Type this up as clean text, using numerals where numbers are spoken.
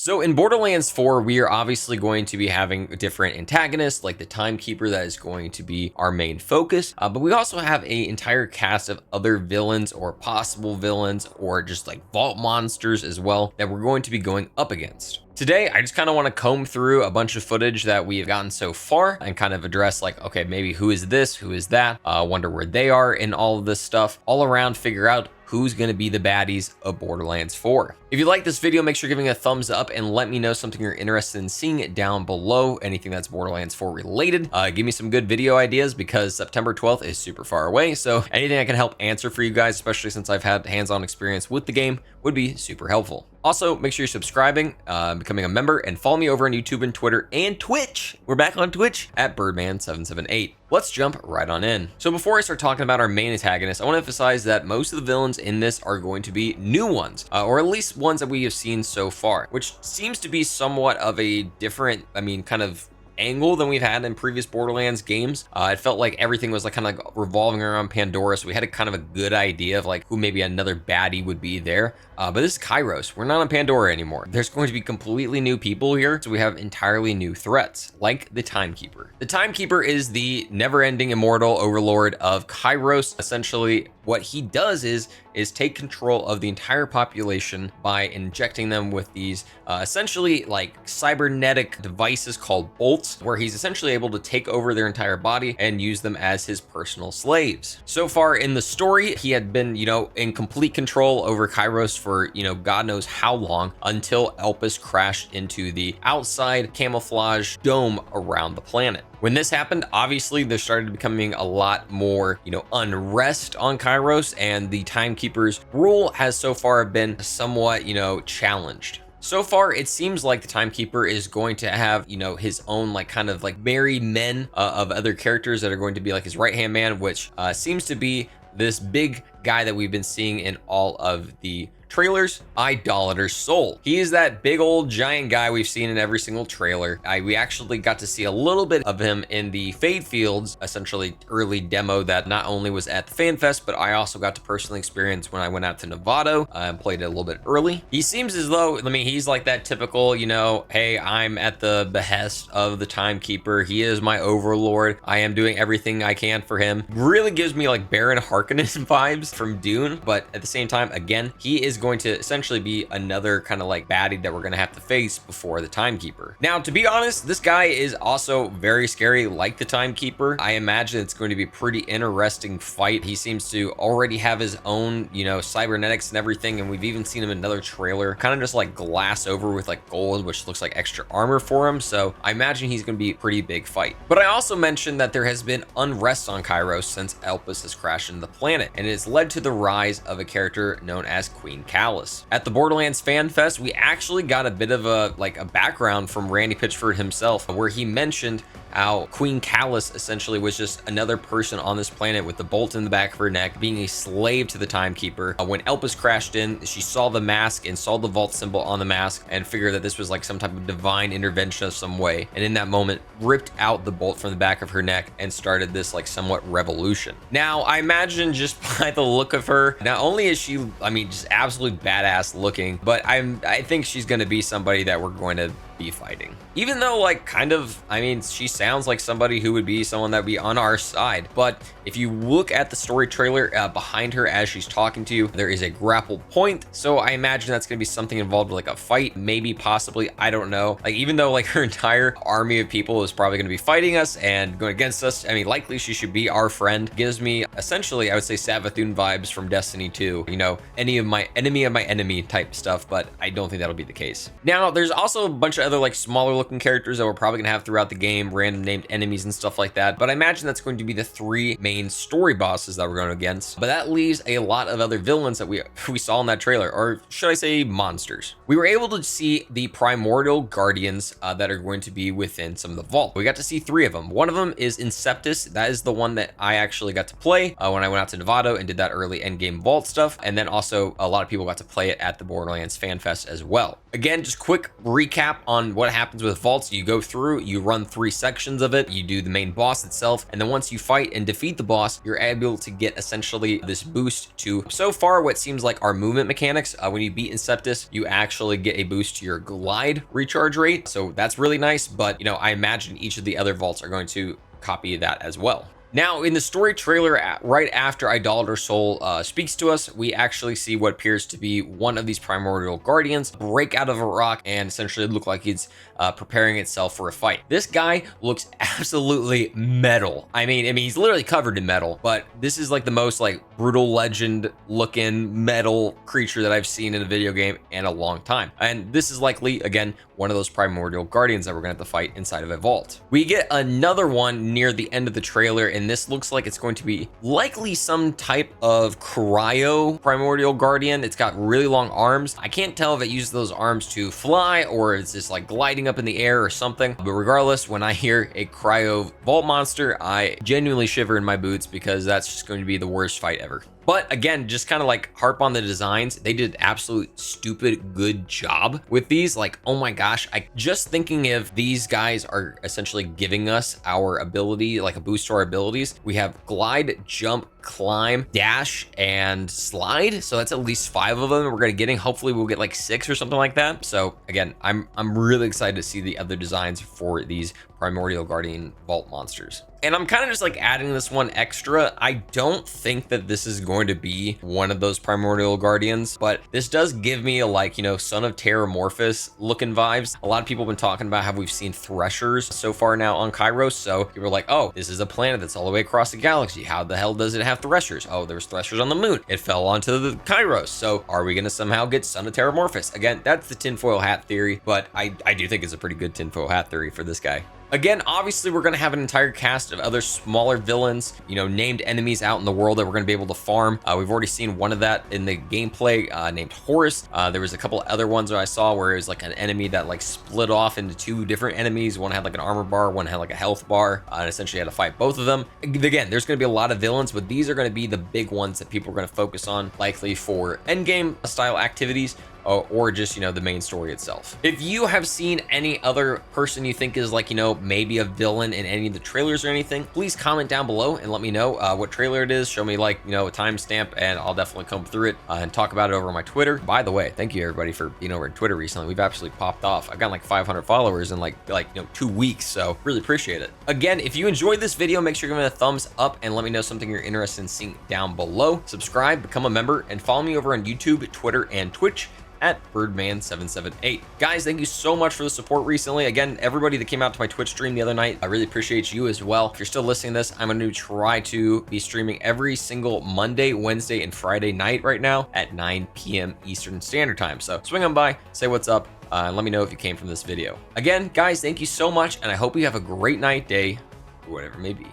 So in Borderlands 4, we are obviously going to be having different antagonists, like the Timekeeper that is going to be our main focus. But we also have an entire cast of other villains or possible villains or just like vault monsters as well that we're going to be going up against. Today, I just kind of want to comb through a bunch of footage that we've gotten so far and kind of address like, okay, maybe who is this, who is that, wonder where they are in all of this stuff, all around figure out who's going to be the baddies of Borderlands 4. If you like this video, make sure you're giving a thumbs up and let me know something you're interested in seeing it down below. Anything that's Borderlands 4 related. Give me some good video ideas because September 12th is super far away. So anything I can help answer for you guys, especially since I've had hands-on experience with the game, would be super helpful. Also, make sure you're subscribing, becoming a member, and follow me over on YouTube and Twitter and Twitch. We're back on Twitch at Birdman778. Let's jump right on in. So before I start talking about our main antagonist, I want to emphasize that most of the villains in this are going to be new ones, or at least ones that we have seen so far, which seems to be somewhat of a different, kind of angle than we've had in previous Borderlands games. It felt like everything was like kind of like revolving around Pandora, so we had a kind of a good idea of like who maybe another baddie would be there. But this is Kairos. We're not on Pandora anymore. There's going to be completely new people here, so we have entirely new threats, like the Timekeeper. The Timekeeper is the never-ending immortal overlord of Kairos. Essentially, what he does is take control of the entire population by injecting them with these essentially like cybernetic devices called bolts, where he's essentially able to take over their entire body and use them as his personal slaves. So far in the story, he had been, in complete control over Kairos for, God knows how long, until Elpis crashed into the outside camouflage dome around the planet. When this happened, obviously there started becoming a lot more, unrest on Kairos, and the Timekeeper's rule has so far been somewhat, challenged. So far, it seems like the Timekeeper is going to have, his own like kind of like merry men of other characters that are going to be like his right-hand man, which seems to be this big guy that we've been seeing in all of the trailers, Idolater Soul. He is that big old giant guy we've seen in every single trailer. We actually got to see a little bit of him in the Fade Fields, essentially early demo that not only was at the Fan Fest, but I also got to personally experience when I went out to Novato and played it a little bit early. He seems as though, he's like that typical, hey, I'm at the behest of the Timekeeper. He is my overlord. I am doing everything I can for him. Really gives me like Baron Harkonnen vibes from Dune, but at the same time, again, he is going to essentially be another kind of like baddie that we're going to have to face before the Timekeeper. Now, to be honest, this guy is also very scary like the Timekeeper. I imagine it's going to be a pretty interesting fight. He seems to already have his own, cybernetics and everything, and we've even seen him in another trailer, kind of just like glass over with like gold, which looks like extra armor for him. So I imagine he's going to be a pretty big fight. But I also mentioned that there has been unrest on Kairos since Elpis has crashed into the planet, and it has led to the rise of a character known as Queen Callus. At the Borderlands Fan Fest, we actually got a bit of a background from Randy Pitchford himself, where he mentioned how Queen Callus essentially was just another person on this planet with the bolt in the back of her neck, being a slave to the Timekeeper. When Elpis crashed in, she saw the mask and saw the vault symbol on the mask and figured that this was like some type of divine intervention of some way, and in that moment ripped out the bolt from the back of her neck and started this like somewhat revolution. Now, I imagine just by the look of her, not only is she, just absolutely badass looking, but I think she's going to be somebody that we're going to be fighting. Even though she sounds like somebody who would be someone that would be on our side. But if you look at the story trailer behind her as she's talking to you, there is a grapple point. So I imagine that's going to be something involved with like a fight, maybe, possibly, I don't know. Like, even though like her entire army of people is probably going to be fighting us and going against us, likely she should be our friend. Gives me essentially, I would say, Savathun vibes from Destiny 2, enemy of my enemy type stuff, but I don't think that'll be the case. Now, there's also a bunch of other like smaller looking characters that we're probably gonna have throughout the game, random named enemies and stuff like that, but I imagine that's going to be the three main story bosses that we're going against. But that leaves a lot of other villains that we saw in that trailer, or should I say monsters. We were able to see the primordial guardians that are going to be within some of the vault. We got to see three of them. One of them is Inceptus. That is the one that I actually got to play when I went out to Novato and did that early endgame vault stuff, and then also a lot of people got to play it at the Borderlands Fan Fest as well. Again, just quick recap on on what happens with vaults, you go through, you run 3 sections of it, you do the main boss itself, and then once you fight and defeat the boss, you're able to get essentially this boost to, so far, what seems like our movement mechanics. When you beat Inceptus, you actually get a boost to your glide recharge rate, so that's really nice, but, you know, I imagine each of the other vaults are going to copy that as well. Now, in the story trailer, right after Idolater Soul speaks to us, we actually see what appears to be one of these primordial guardians break out of a rock and essentially look like it's preparing itself for a fight. This guy looks absolutely metal. I mean, he's literally covered in metal, but this is like the most like brutal legend looking metal creature that I've seen in a video game in a long time. And this is likely, again, one of those primordial guardians that we're gonna have to fight inside of a vault. We get another one near the end of the trailer, and this looks like it's going to be likely some type of cryo primordial guardian. It's got really long arms. I can't tell if it uses those arms to fly or it's just like gliding up in the air or something. But regardless, when I hear a cryo vault monster, I genuinely shiver in my boots because that's just going to be the worst fight ever. But again, just kind of like harp on the designs. They did an absolute stupid good job with these. Like, oh my gosh, I just thinking if these guys are essentially giving us our ability, like a boost to our abilities. We have glide, jump, climb, dash, and slide. So that's at least 5 of them we're gonna getting. Hopefully we'll get like 6 or something like that. So again, I'm really excited to see the other designs for these primordial guardian vault monsters. And I'm kind of just like adding this one extra. I don't think that this is going to be one of those primordial guardians, but this does give me a, like, you know, Son of Terramorphous looking vibes. A lot of people have been talking about how we've seen threshers so far now on Kairos. So people are like, oh, this is a planet that's all the way across the galaxy. How the hell does it have threshers? Oh, there's threshers on the moon. It fell onto the Kairos. So are we going to somehow get Son of Terramorphous? Again, that's the tinfoil hat theory, but I do think it's a pretty good tinfoil hat theory for this guy. Again, obviously, we're going to have an entire cast of other smaller villains, you know, named enemies out in the world that we're going to be able to farm. We've already seen one of that in the gameplay named Horus. There was a couple other ones that I saw where it was like an enemy that like split off into 2 different enemies. One had like an armor bar, one had like a health bar, and essentially had to fight both of them. Again, there's going to be a lot of villains, but these are going to be the big ones that people are going to focus on, likely for endgame style activities. Or just, you know, the main story itself. If you have seen any other person you think is like, you know, maybe a villain in any of the trailers or anything, please comment down below and let me know what trailer it is. Show me like, you know, a timestamp and I'll definitely come through it and talk about it over on my Twitter. By the way, thank you everybody for being over on Twitter recently. We've actually popped off. I've got like 500 followers in like you know 2 weeks, so really appreciate it. Again, if you enjoyed this video, make sure you give it a thumbs up and let me know something you're interested in seeing down below. Subscribe, become a member, and follow me over on YouTube, Twitter, and Twitch at Birdman778. Guys, thank you so much for the support recently. Again, everybody that came out to my Twitch stream the other night, I really appreciate you as well. If you're still listening to this, I'm going to try to be streaming every single Monday, Wednesday, and Friday night right now at 9 p.m. Eastern Standard Time. So swing on by, say what's up, and let me know if you came from this video. Again, guys, thank you so much, and I hope you have a great night, day, or whatever it may be.